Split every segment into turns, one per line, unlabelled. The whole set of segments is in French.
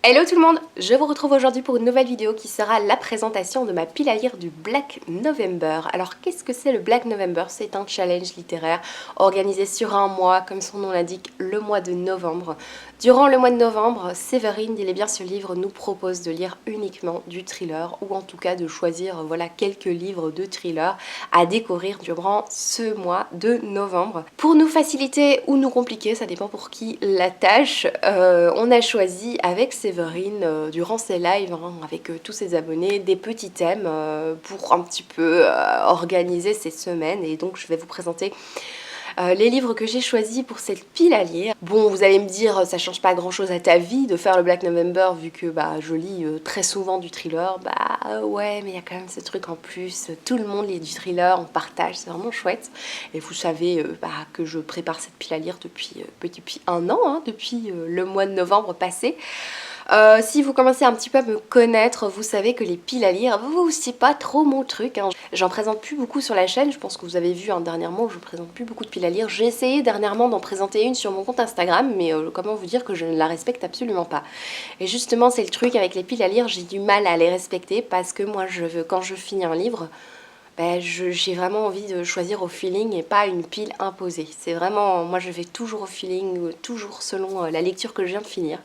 Hello tout le monde, je vous retrouve aujourd'hui pour une nouvelle vidéo qui sera la présentation de ma pile à lire du Black November. Alors qu'est-ce que c'est le Black November? C'est un challenge littéraire organisé sur un mois, comme son nom l'indique, le mois de novembre. Durant le mois de novembre, Séverine, il est bien ce livre, nous propose de lire uniquement du thriller ou en tout cas de choisir voilà, quelques livres de thriller à découvrir durant ce mois de novembre. Pour nous faciliter ou nous compliquer, ça dépend pour qui la tâche, on a choisi avec Séverine, durant ses lives, avec tous ses abonnés, des petits thèmes pour un petit peu organiser ces semaines. Et donc je vais vous présenter les livres que j'ai choisis pour cette pile à lire. Bon, vous allez me dire, ça change pas grand chose à ta vie de faire le Black November vu que je lis très souvent du thriller. Ouais, mais il y a quand même ce truc en plus, tout le monde lit du thriller, on partage, c'est vraiment chouette. Et vous savez que je prépare cette pile à lire depuis un an, depuis le mois de novembre passé. Si vous commencez un petit peu à me connaître, vous savez que les piles à lire, c'est pas trop mon truc. J'en présente plus beaucoup sur la chaîne, je pense que vous avez vu dernièrement, je présente plus beaucoup de piles à lire. J'ai essayé dernièrement d'en présenter une sur mon compte Instagram, mais comment vous dire que je ne la respecte absolument pas. Et justement, c'est le truc avec les piles à lire, j'ai du mal à les respecter parce que moi, quand je finis un livre, j'ai vraiment envie de choisir au feeling et pas une pile imposée. C'est vraiment, moi je vais toujours au feeling, toujours selon la lecture que je viens de finir.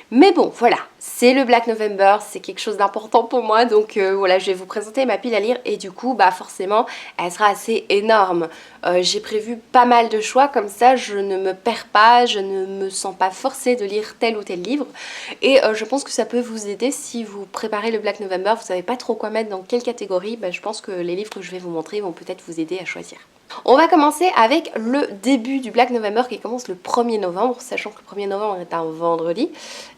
Mais bon, voilà, c'est le Black November, c'est quelque chose d'important pour moi, donc voilà, je vais vous présenter ma pile à lire et du coup, forcément, elle sera assez énorme. J'ai prévu pas mal de choix, comme ça je ne me perds pas, je ne me sens pas forcée de lire tel ou tel livre. Et je pense que ça peut vous aider si vous préparez le Black November, vous savez pas trop quoi mettre dans quelle catégorie, je pense que les livres que je vais vous montrer vont peut-être vous aider à choisir. On va commencer avec le début du Black November qui commence le 1er novembre, sachant que le 1er novembre est un vendredi.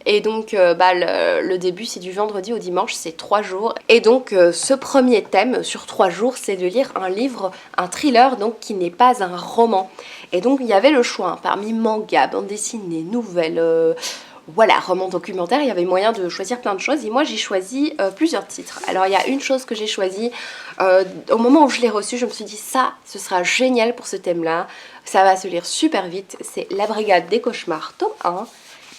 Et donc le début c'est du vendredi au dimanche, c'est 3 jours. Et donc ce premier thème sur 3 jours, c'est de lire un livre, un thriller donc qui n'est pas un roman. Et donc il y avait le choix parmi manga, bande dessinée, nouvelles... Voilà, roman documentaire, il y avait moyen de choisir plein de choses et moi j'ai choisi plusieurs titres. Alors il y a une chose que j'ai choisie, au moment où je l'ai reçu, je me suis dit ça, ce sera génial pour ce thème-là, ça va se lire super vite, c'est La Brigade des Cauchemars, tome 1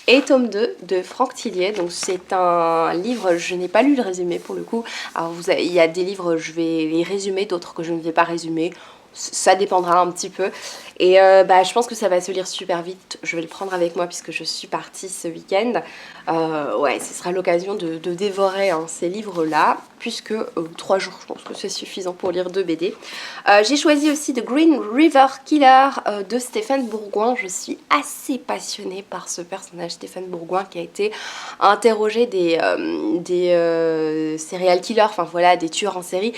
et tome 2 de Franck Tillier. Donc c'est un livre, je n'ai pas lu le résumé pour le coup, alors il y a des livres, je vais les résumer, d'autres que je ne vais pas résumer. Ça dépendra un petit peu et je pense que ça va se lire super vite. Je vais le prendre avec moi puisque je suis partie ce week-end. Ouais, ce sera l'occasion de dévorer ces livres-là puisque 3 jours, je pense que c'est suffisant pour lire 2 BD. J'ai choisi aussi The Green River Killer de Stéphane Bourgoin. Je suis assez passionnée par ce personnage, Stéphane Bourgoin, qui a été interrogé des serial killers, enfin voilà, des tueurs en série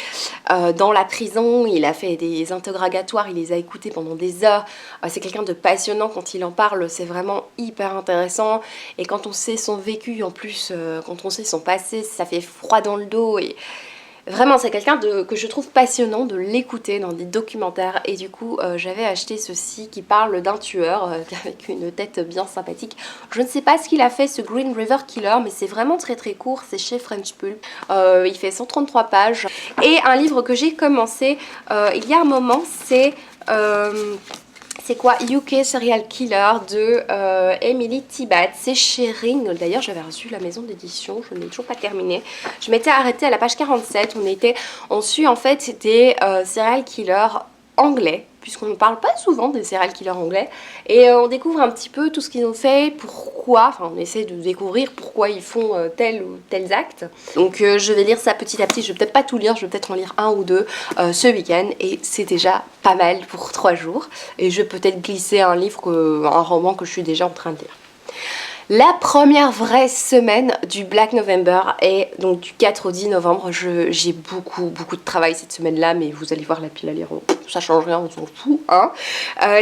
dans la prison. Il a fait des interrogatoires, il les a écoutés pendant des heures. C'est quelqu'un de passionnant quand il en parle, c'est vraiment hyper intéressant. Et quand on sait son vécu en plus, quand on sait son passé, ça fait froid dans le dos. Et vraiment, c'est quelqu'un que je trouve passionnant de l'écouter dans des documentaires. Et du coup, j'avais acheté ceci qui parle d'un tueur avec une tête bien sympathique. Je ne sais pas ce qu'il a fait, ce Green River Killer, mais c'est vraiment très très court. C'est chez French Pulp. Il fait 133 pages. Et un livre que j'ai commencé il y a un moment, c'est... c'est quoi UK Serial Killer de Emily Tibat. C'est chez Ring. D'ailleurs, j'avais reçu la maison d'édition. Je n'ai toujours pas terminé. Je m'étais arrêtée à la page 47. On suit en fait des serial killers anglais, puisqu'on ne parle pas souvent des serial killers anglais, et on découvre un petit peu tout ce qu'ils ont fait, pourquoi, enfin on essaie de découvrir pourquoi ils font tel ou tels actes. Donc je vais lire ça petit à petit, je vais peut-être pas tout lire, je vais peut-être en lire un ou deux ce week-end, et c'est déjà pas mal pour 3 jours, et je vais peut-être glisser un roman que je suis déjà en train de lire. La première vraie semaine du Black November est donc du 4 au 10 novembre. J'ai beaucoup de travail cette semaine-là, mais vous allez voir la pile à lire, ça change rien, on s'en fout.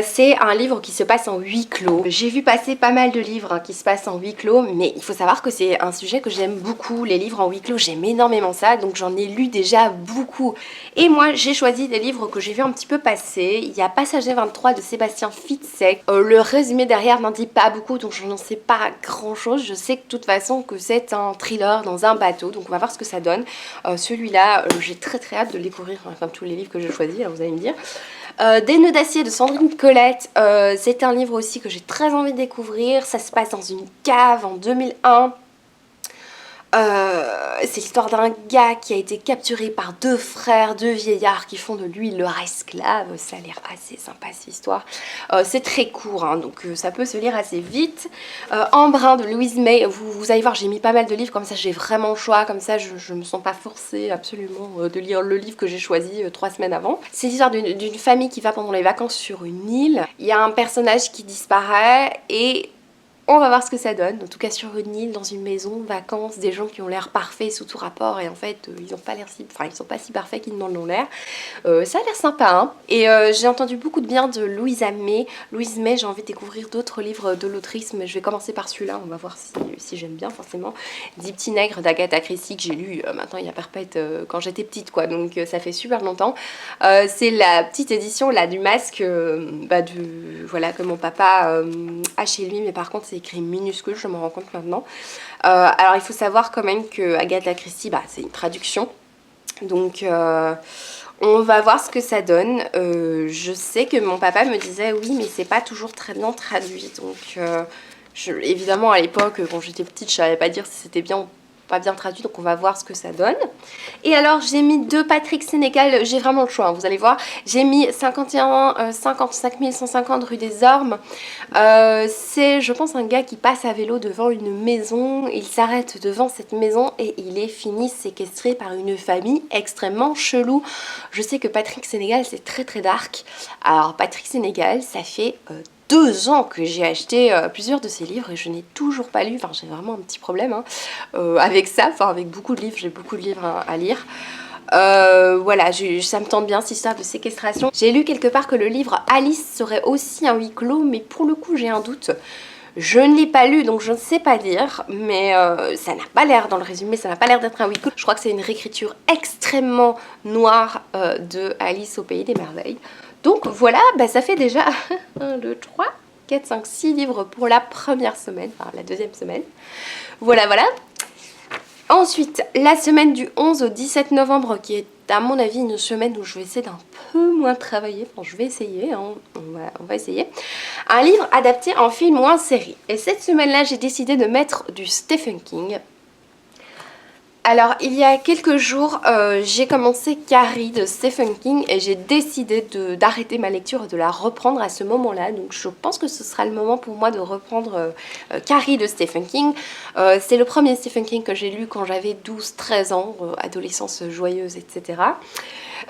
C'est un livre qui se passe en huis clos. J'ai vu passer pas mal de livres qui se passent en huis clos, mais il faut savoir que c'est un sujet que j'aime beaucoup. Les livres en huis clos, j'aime énormément ça, donc j'en ai lu déjà beaucoup. Et moi, j'ai choisi des livres que j'ai vu un petit peu passer. Il y a Passager 23 de Sébastien Fitzek. Le résumé derrière n'en dit pas beaucoup, donc je n'en sais pas grand chose. Je sais que de toute façon que c'est un thriller dans un bateau, donc on va voir ce que ça donne. Celui-là, j'ai très hâte de le découvrir, comme tous les livres que j'ai choisis, vous allez me dire. Des nœuds d'acier de Sandrine Colette, c'est un livre aussi que j'ai très envie de découvrir. Ça se passe dans une cave en 2001. C'est l'histoire d'un gars qui a été capturé par deux frères, deux vieillards qui font de lui leur esclave. Ça a l'air assez sympa cette histoire. C'est très court, hein, donc ça peut se lire assez vite. Embrun de Louise May, vous allez voir, j'ai mis pas mal de livres, comme ça j'ai vraiment le choix, comme ça je me sens pas forcée absolument de lire le livre que j'ai choisi 3 semaines avant. C'est l'histoire d'une famille qui va pendant les vacances sur une île. Il y a un personnage qui disparaît et on va voir ce que ça donne, en tout cas sur une île, dans une maison, vacances, des gens qui ont l'air parfaits sous tout rapport et en fait ils ont pas l'air si... Enfin ils sont pas si parfaits qu'ils n'en ont l'air. Ça a l'air sympa hein. Et j'ai entendu beaucoup de bien de Louisa May. Louise May, j'ai envie de découvrir d'autres livres de l'autrice, mais je vais commencer par celui-là, on va voir si j'aime bien forcément. 10 petits nègres d'Agatha Christie que j'ai lu maintenant il y a perpète quand j'étais petite quoi, donc ça fait super longtemps. C'est la petite édition là du masque voilà, que mon papa a chez lui, mais par contre c'est écrit minuscule, je me rends compte maintenant. Alors il faut savoir quand même que Agatha Christie, c'est une traduction, donc on va voir ce que ça donne. Je sais que mon papa me disait oui mais c'est pas toujours très bien traduit, donc évidemment à l'époque quand j'étais petite je savais pas dire si c'était bien ou pas bien traduit, donc on va voir ce que ça donne. Et alors j'ai mis deux Patrick Sénécal, j'ai vraiment le choix hein, vous allez voir, j'ai mis 55 150 rue des Ormes. C'est je pense un gars qui passe à vélo devant une maison, il s'arrête devant cette maison et il est fini séquestré par une famille extrêmement chelou. Je sais que Patrick Sénégal c'est très très dark, alors Patrick Sénégal ça fait 2 ans que j'ai acheté plusieurs de ses livres et je n'ai toujours pas lu, enfin j'ai vraiment un petit problème hein, avec ça, enfin avec beaucoup de livres, j'ai beaucoup de livres à lire. Voilà, ça me tente bien cette histoire de séquestration. J'ai lu quelque part que le livre Alice serait aussi un huis clos, mais pour le coup j'ai un doute. Je ne l'ai pas lu donc je ne sais pas dire, mais ça n'a pas l'air, dans le résumé, ça n'a pas l'air d'être un huis clos. Je crois que c'est une réécriture extrêmement noire de Alice au pays des merveilles. Donc voilà, ça fait déjà 1, 2, 3, 4, 5, 6 livres pour la première semaine, enfin la deuxième semaine. Voilà, voilà. Ensuite, la semaine du 11 au 17 novembre, qui est à mon avis une semaine où je vais essayer d'un peu moins travailler, enfin je vais essayer, hein, on va essayer. Un livre adapté en film ou en série. Et cette semaine-là, j'ai décidé de mettre du Stephen King. Alors, il y a quelques jours, j'ai commencé Carrie de Stephen King et j'ai décidé d'arrêter ma lecture et de la reprendre à ce moment-là. Donc, je pense que ce sera le moment pour moi de reprendre Carrie de Stephen King. C'est le premier Stephen King que j'ai lu quand j'avais 12-13 ans, adolescence joyeuse, etc.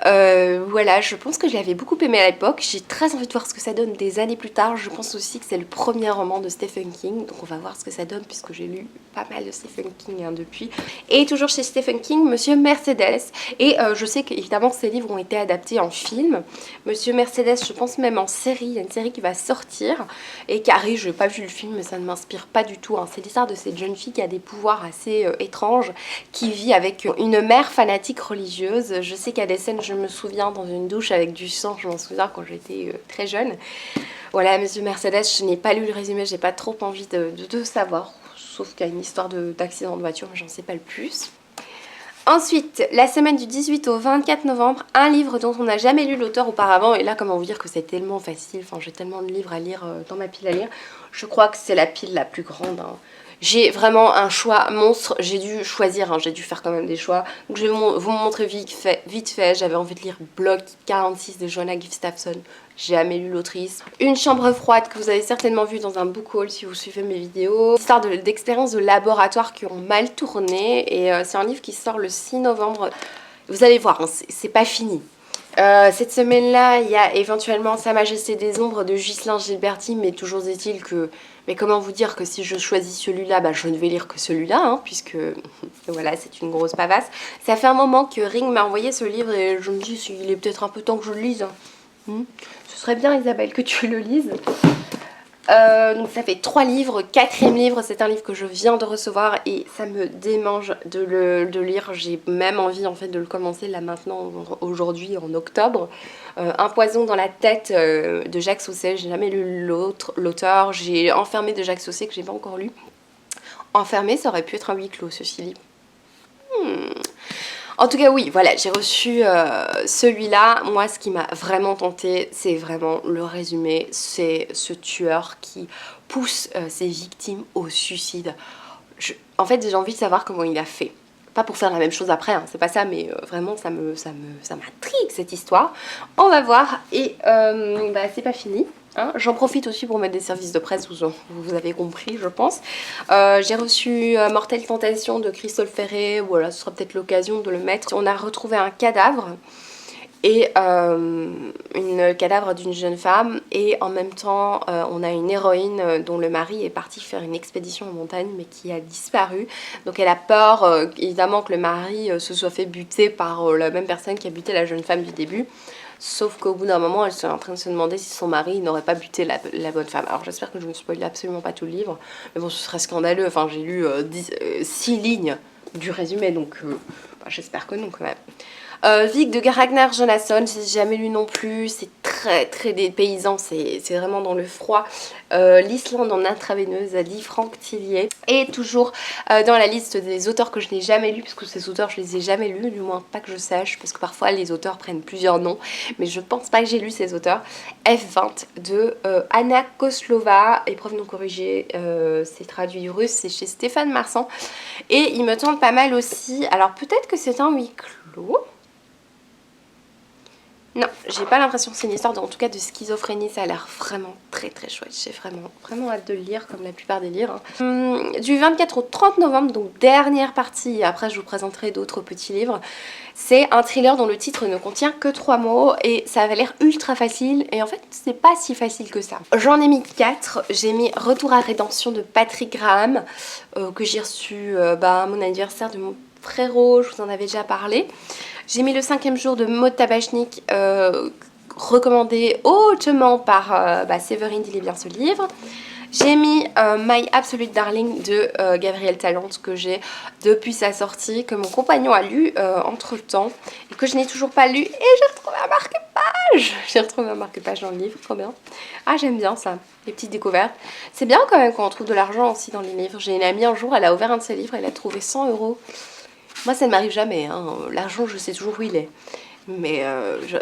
Voilà, je pense que je l'avais beaucoup aimé à l'époque. J'ai très envie de voir ce que ça donne des années plus tard. Je pense aussi que c'est le premier roman de Stephen King, donc on va voir ce que ça donne puisque j'ai lu pas mal de Stephen King hein, depuis. Et toujours chez Stephen King, Monsieur Mercedes. Et je sais qu'évidemment ces livres ont été adaptés en film. Monsieur Mercedes, je pense même en série. Il y a une série qui va sortir. Et Carrie, je n'ai pas vu le film, mais ça ne m'inspire pas du tout. Hein. C'est l'histoire de cette jeune fille qui a des pouvoirs assez étranges, qui vit avec une mère fanatique religieuse. Je sais qu'il y a des scènes, je me souviens, dans une douche avec du sang. Je m'en souviens quand j'étais très jeune. Voilà, Monsieur Mercedes, je n'ai pas lu le résumé, j'ai pas trop envie de savoir. Sauf qu'il y a une histoire d'accident de voiture, mais j'en sais pas le plus. Ensuite, la semaine du 18 au 24 novembre, un livre dont on n'a jamais lu l'auteur auparavant. Et là, comment vous dire que c'est tellement facile, enfin j'ai tellement de livres à lire dans ma pile à lire. Je crois que c'est la pile la plus grande. Hein. J'ai vraiment un choix monstre, j'ai dû choisir, hein, j'ai dû faire quand même des choix. Donc je vais vous montrer vite fait. J'avais envie de lire Bloc 46 de Joanna Gustafson. J'ai jamais lu l'autrice. Une chambre froide que vous avez certainement vu dans un book haul si vous suivez mes vidéos. Histoire d'expériences de laboratoire qui ont mal tourné. Et c'est un livre qui sort le 6 novembre. Vous allez voir, hein, c'est pas fini. Cette semaine-là, il y a éventuellement Sa Majesté des Ombres de Ghislain Gilberti, mais toujours est-il que... Mais comment vous dire que si je choisis celui-là, je ne vais lire que celui-là, hein, puisque voilà, c'est une grosse pavasse. Ça fait un moment que Ring m'a envoyé ce livre et je me dis il est peut-être un peu temps que je le lise. Hein. Ce serait bien, Isabelle, que tu le lises. Donc ça fait 3 livres, 4e livre, c'est un livre que je viens de recevoir et ça me démange de lire. J'ai même envie en fait de le commencer là maintenant, aujourd'hui en octobre. Un poison dans la tête de Jacques Sausset, j'ai jamais lu l'auteur. J'ai Enfermé de Jacques Sausset que j'ai pas encore lu. Enfermé, ça aurait pu être un huis clos ceci dit. En tout cas oui, voilà, j'ai reçu celui-là. Moi ce qui m'a vraiment tenté, c'est vraiment le résumé. C'est ce tueur qui pousse ses victimes au suicide. En fait j'ai envie de savoir comment il a fait. Pas pour faire la même chose après, hein, c'est pas ça, mais vraiment ça m'intrigue cette histoire. On va voir, et bah, c'est pas fini. Hein. J'en profite aussi pour mettre des services de presse, vous avez compris je pense. J'ai reçu Mortelle Tentation de Christophe Ferré, voilà, ce sera peut-être l'occasion de le mettre. On a retrouvé un cadavre, et une cadavre d'une jeune femme, et en même temps on a une héroïne dont le mari est parti faire une expédition en montagne mais qui a disparu, donc elle a peur évidemment que le mari se soit fait buter par la même personne qui a buté la jeune femme du début, sauf qu'au bout d'un moment elle est en train de se demander si son mari n'aurait pas buté la bonne femme. Alors j'espère que je ne spoil absolument pas tout le livre, mais bon ce serait scandaleux, enfin j'ai lu 6 lignes du résumé, donc bah, j'espère que non quand même. Vic de Ragnar Jonasson, j'ai jamais lu non plus, c'est très dépaysant, c'est vraiment dans le froid. L'Islande en intraveineuse, dit Franck Tillier. Et toujours dans la liste des auteurs que je n'ai jamais lus, parce que ces auteurs je les ai jamais lus, du moins pas que je sache, parce que parfois les auteurs prennent plusieurs noms, mais je pense pas que j'ai lu ces auteurs. F20 de Anna Koslova, épreuve non corrigée, c'est traduit russe, c'est chez Stéphane Marsan. Et il me tente pas mal aussi, alors peut-être que c'est un huis clos. Non, j'ai pas l'impression que c'est une histoire en tout cas de schizophrénie, ça a l'air vraiment très chouette, j'ai vraiment hâte de le lire comme la plupart des livres. Du 24 au 30 novembre, donc dernière partie, et après je vous présenterai d'autres petits livres, c'est un thriller dont le titre ne contient que 3 mots et ça avait l'air ultra facile et en fait c'est pas si facile que ça. J'en ai mis 4, j'ai mis Retour à Rédemption de Patrick Graham, que j'ai reçu à mon anniversaire de mon frérot, je vous en avais déjà parlé. J'ai mis Le 5e jour de Maud Tabachnik, recommandé hautement par Séverine Dit bien ce livre. J'ai mis My Absolute Darling de Gabriel Talente, que j'ai depuis sa sortie, que mon compagnon a lu entre temps et que je n'ai toujours pas lu, et j'ai retrouvé un marque-page. J'ai retrouvé un marque-page dans le livre, trop bien. Ah, j'aime bien ça, les petites découvertes. C'est bien quand même quand on trouve de l'argent aussi dans les livres. J'ai une amie un jour, elle a ouvert un de ses livres, elle a trouvé 100 €. Moi ça ne m'arrive jamais, hein. L'argent je sais toujours où il est, mais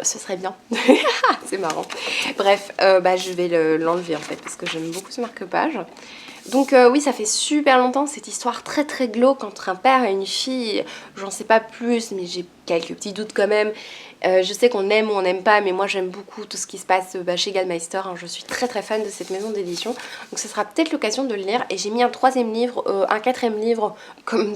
ce serait bien. C'est marrant. Bref, je vais l'enlever en fait parce que j'aime beaucoup ce marque-page. Donc oui, ça fait super longtemps cette histoire très glauque entre un père et une fille. J'en sais pas plus, mais j'ai quelques petits doutes quand même. Je sais qu'on aime ou on n'aime pas, mais moi j'aime beaucoup tout ce qui se passe chez Gallmeister, hein. Je suis très fan de cette maison d'édition, donc ce sera peut-être l'occasion de le lire. Et j'ai mis un 3e livre, un 4e livre,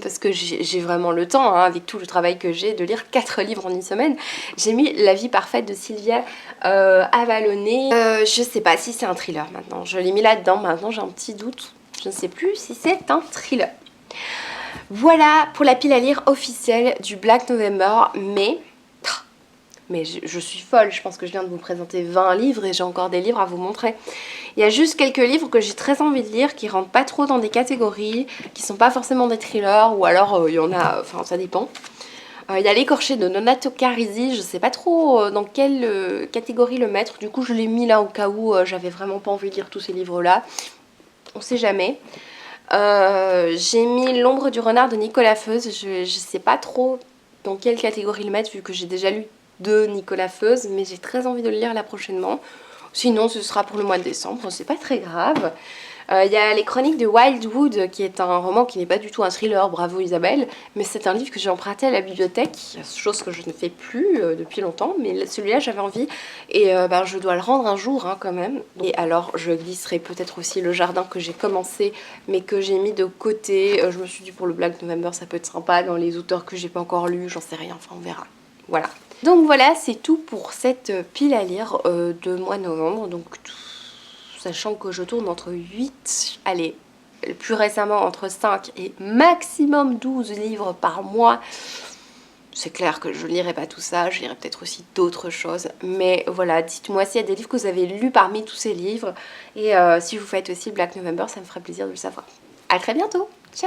parce que j'ai vraiment le temps, hein, avec tout le travail que j'ai, de lire 4 livres en une semaine. J'ai mis La vie parfaite de Sylvia Avalone. Je sais pas si c'est un thriller maintenant, je l'ai mis là-dedans, maintenant j'ai un petit doute, je ne sais plus si c'est un thriller. Voilà pour la pile à lire officielle du Black November, mais je suis folle, je pense que je viens de vous présenter 20 livres et j'ai encore des livres à vous montrer. Il y a juste quelques livres que j'ai très envie de lire qui rentrent pas trop dans des catégories, qui sont pas forcément des thrillers, ou alors il y en a, enfin ça dépend. Il y a L'écorché de Donato Carisi, je sais pas trop dans quelle catégorie le mettre, du coup je l'ai mis là au cas où j'avais vraiment pas envie de lire tous ces livres là, on sait jamais. J'ai mis L'ombre du renard de Nicolas Feuze, je sais pas trop dans quelle catégorie le mettre vu que j'ai déjà lu de Nicolas Feuze, mais j'ai très envie de le lire là prochainement. Sinon ce sera pour le mois de décembre, c'est pas très grave. Il y a Les Chroniques de Wildwood, qui est un roman qui n'est pas du tout un thriller, bravo Isabelle, mais c'est un livre que j'ai emprunté à la bibliothèque, chose que je ne fais plus depuis longtemps, mais celui-là j'avais envie, et je dois le rendre un jour hein, quand même. Et alors je glisserai peut-être aussi Le Jardin que j'ai commencé, mais que j'ai mis de côté. Je me suis dit pour le Black November ça peut être sympa, dans les auteurs que j'ai pas encore lus, j'en sais rien, enfin on verra. Voilà. Donc voilà, c'est tout pour cette pile à lire de mois de novembre, donc sachant que je tourne entre 8, allez, plus récemment entre 5 et maximum 12 livres par mois. C'est clair que je lirai pas tout ça, je lirai peut-être aussi d'autres choses. Mais voilà, dites-moi s'il y a des livres que vous avez lus parmi tous ces livres. Et si vous faites aussi Black November, ça me ferait plaisir de le savoir. À très bientôt!